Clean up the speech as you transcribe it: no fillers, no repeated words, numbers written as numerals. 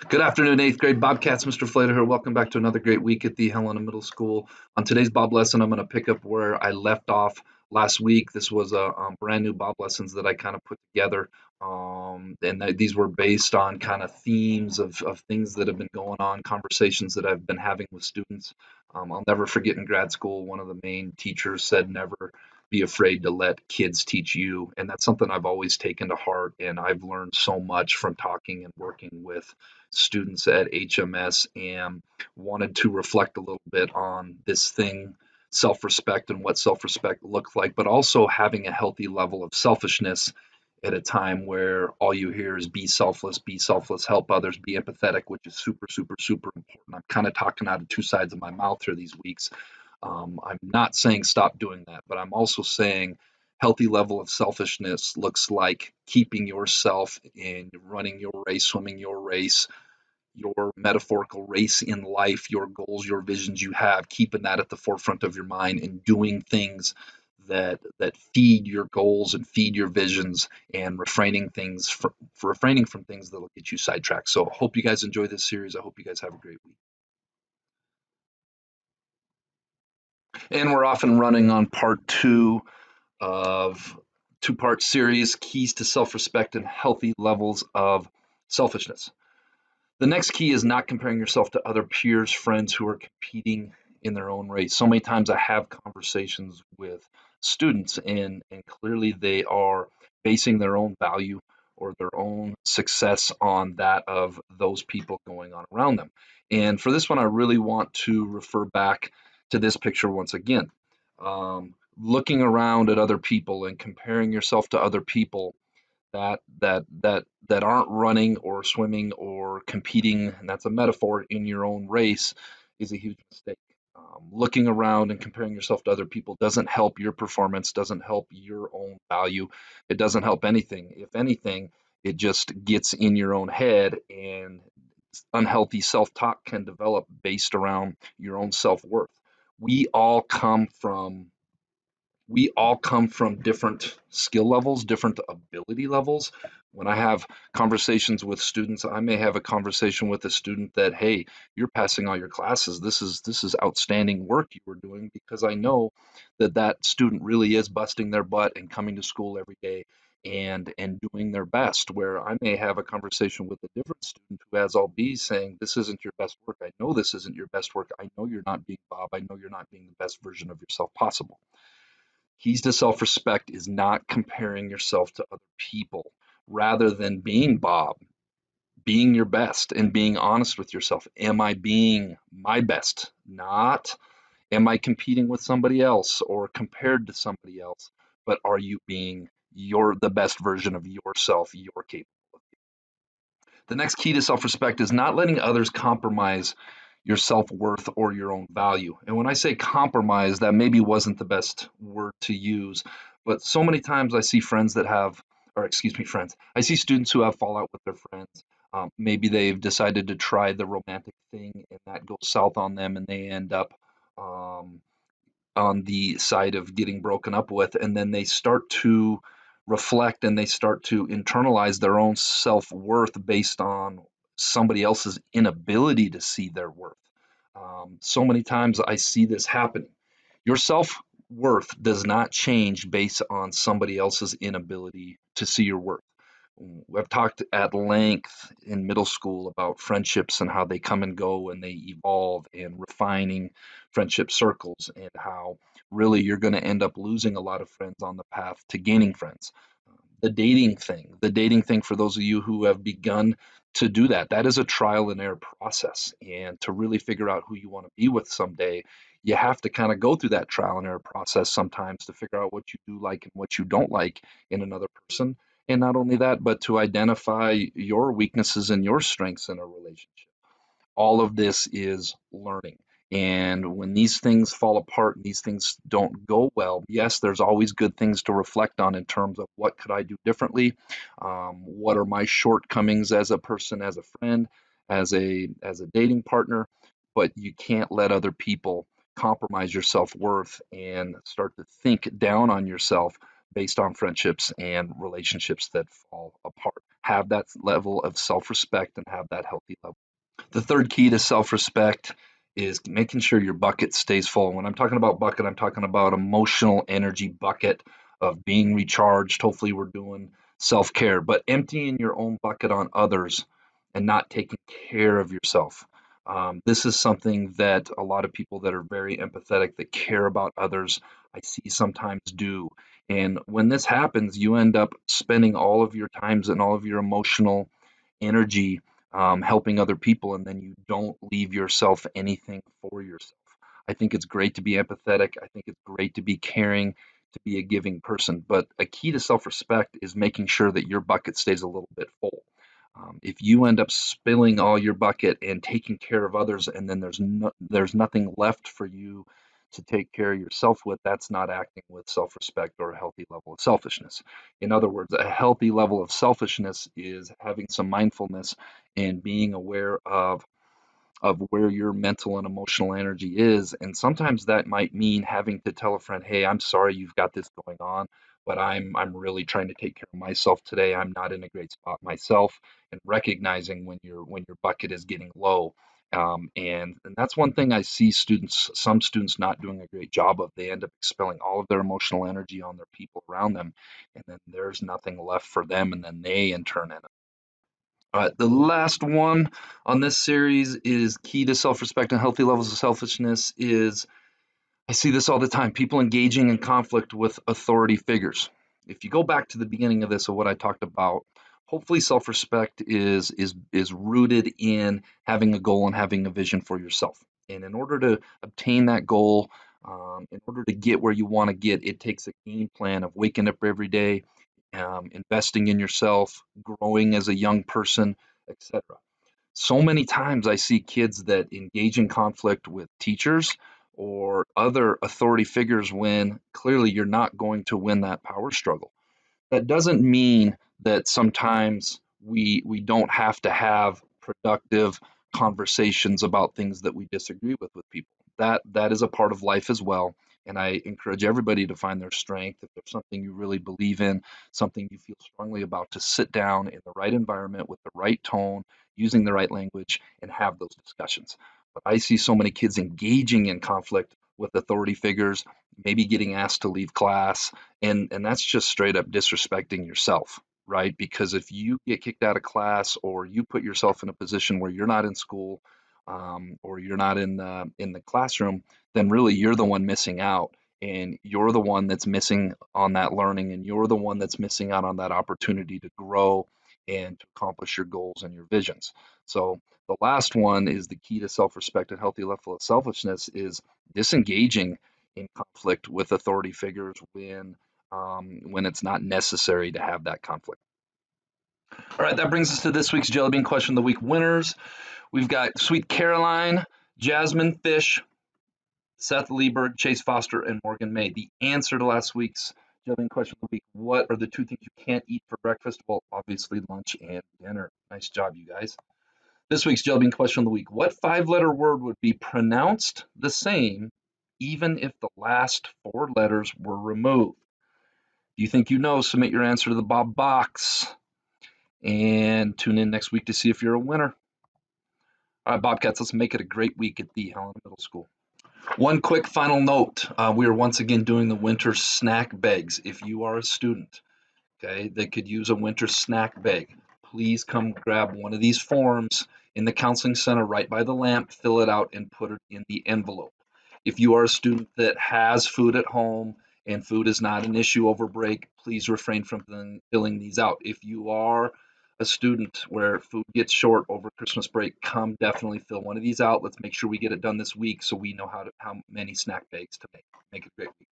Good afternoon, eighth grade Bobcats. Mr. Flater here. Welcome back to another great week at the Helena Middle School. On today's Bob lesson, I'm going to pick up where I left off last week. This was a brand new Bob lessons that I kind of put together, these were based on kind of themes of things that have been going on, conversations that I've been having with students. I'll never forget in grad school, one of the main teachers said, "Never be afraid to let kids teach you," and that's something I've always taken to heart, and I've learned so much from talking and working with students at HMS and wanted to reflect a little bit on this thing, self respect, and what self respect looks like, but also having a healthy level of selfishness at a time where all you hear is be selfless, help others, be empathetic, which is super, super, super important. I'm kind of talking out of two sides of my mouth here these weeks. I'm not saying stop doing that, but I'm also saying healthy level of selfishness looks like keeping yourself in running your race, swimming your race, your metaphorical race in life, your goals, your visions you have, keeping that at the forefront of your mind and doing things that feed your goals and feed your visions, and refraining from things that will get you sidetracked. So I hope you guys enjoy this series. I hope you guys have a great week. And we're off and running on part two of two-part series, keys to self-respect and healthy levels of selfishness. The next key is not comparing yourself to other peers, friends who are competing in their own race. So many times I have conversations with students, and clearly they are basing their own value or their own success on that of those people going on around them. And for this one, I really want to refer back to this picture once again. Looking around at other people and comparing yourself to other people that aren't running or swimming or competing, and that's a metaphor, in your own race, is a huge mistake. Looking around and comparing yourself to other people doesn't help your performance, doesn't help your own value. It doesn't help anything. If anything, it just gets in your own head, and unhealthy self-talk can develop based around your own self-worth. We all come from we all come from different skill levels, different ability levels. When I have conversations with students, I may have a conversation with a student that, hey, you're passing all your classes. This is outstanding work you were doing, because I know that that student really is busting their butt and coming to school every day and doing their best. Where I may have a conversation with a different student who has all B's, saying, this isn't your best work. I know this isn't your best work. I know you're not being Bob. I know you're not being the best version of yourself possible. Keys to self respect is not comparing yourself to other people, rather than being Bob, being your best and being honest with yourself. Am I being my best? Not am I competing with somebody else or compared to somebody else, but are you being the best version of yourself you're capable of? The next key to self respect is not letting others compromise your self worth or your own value. And when I say compromise, that maybe wasn't the best word to use, but so many times I see friends that have, or excuse me, friends, I see students who have fallout with their friends. Maybe they've decided to try the romantic thing and that goes south on them, and they end up um, on the side of getting broken up with, and then they start to reflect and they start to internalize their own self-worth based on somebody else's inability to see their worth. So many times I see this happening. Your self-worth does not change based on somebody else's inability to see your worth. I've talked at length in middle school about friendships and how they come and go and they evolve, and refining friendship circles, and how really you're going to end up losing a lot of friends on the path to gaining friends. The dating thing for those of you who have begun to do that, that is a trial and error process. And to really figure out who you want to be with someday, you have to kind of go through that trial and error process sometimes to figure out what you do like and what you don't like in another person. And not only that, but to identify your weaknesses and your strengths in a relationship. All of this is learning. And when these things fall apart and these things don't go well, yes, there's always good things to reflect on in terms of what could I do differently? What are my shortcomings as a person, as a friend, as a dating partner? But you can't let other people compromise your self-worth and start to think down on yourself based on friendships and relationships that fall apart. Have that level of self-respect and have that healthy level. The third key to self-respect is making sure your bucket stays full. When I'm talking about bucket, I'm talking about emotional energy bucket of being recharged. Hopefully, we're doing self-care, but emptying your own bucket on others and not taking care of yourself. This is something that a lot of people that are very empathetic, that care about others, I see sometimes do. And when this happens, you end up spending all of your times and all of your emotional energy helping other people, and then you don't leave yourself anything for yourself. I think it's great to be empathetic. I think it's great to be caring, to be a giving person. But a key to self respect is making sure that your bucket stays a little bit full. If you end up spilling all your bucket and taking care of others, and then there's nothing left for you to take care of yourself with, that's not acting with self-respect or a healthy level of selfishness. In other words, a healthy level of selfishness is having some mindfulness and being aware of where your mental and emotional energy is. And sometimes that might mean having to tell a friend, "Hey, I'm sorry you've got this going on, but I'm really trying to take care of myself today. I'm not in a great spot myself." And recognizing when your bucket is getting low. And that's one thing I see some students not doing a great job of. They end up expelling all of their emotional energy on their people around them, and then there's nothing left for them, and then they in turn end up. All right, the last one on this series is key to self-respect and healthy levels of selfishness is I see this all the time, people engaging in conflict with authority figures. If you go back to the beginning of this of what I talked about, hopefully self-respect is rooted in having a goal and having a vision for yourself. And in order to obtain that goal, in order to get where you want to get, it takes a game plan of waking up every day, investing in yourself, growing as a young person, etc. So many times I see kids that engage in conflict with teachers or other authority figures when clearly you're not going to win that power struggle. That doesn't mean that sometimes we don't have to have productive conversations about things that we disagree with people. That is a part of life as well. And I encourage everybody to find their strength. If there's something you really believe in, something you feel strongly about, to sit down in the right environment with the right tone, using the right language, and have those discussions. But I see so many kids engaging in conflict with authority figures, maybe getting asked to leave class, and that's just straight up disrespecting yourself, right? Because if you get kicked out of class or you put yourself in a position where you're not in school, or you're not in the classroom, then really you're the one missing out, and you're the one that's missing on that learning, and you're the one that's missing out on that opportunity to grow and to accomplish your goals and your visions. So the last one is the key to self-respect and healthy level of selfishness is disengaging in conflict with authority figures when it's not necessary to have that conflict. All right, that brings us to this week's Jelly Bean Question of the Week winners. We've got Sweet Caroline, Jasmine Fish, Seth Lieberg, Chase Foster, and Morgan May. The answer to last week's Jelly Bean Question of the Week: what are the two things you can't eat for breakfast? Well, obviously lunch and dinner. Nice job, you guys. This week's Jelly Bean Question of the Week: what five-letter word would be pronounced the same even if the last four letters were removed? Do you think you know? Submit your answer to the Bob Box and tune in next week to see if you're a winner. All right, Bobcats, let's make it a great week at the Helena Middle School. One quick final note. We are once again doing the winter snack bags. If you are a student, okay, that could use a winter snack bag, please come grab one of these forms in the counseling center right by the lamp, fill it out, and put it in the envelope. If you are a student that has food at home and food is not an issue over break, please refrain from filling these out. If you are a student where food gets short over Christmas break, come definitely fill one of these out. Let's make sure we get it done this week so we know how many snack bags to make. Make it a great week.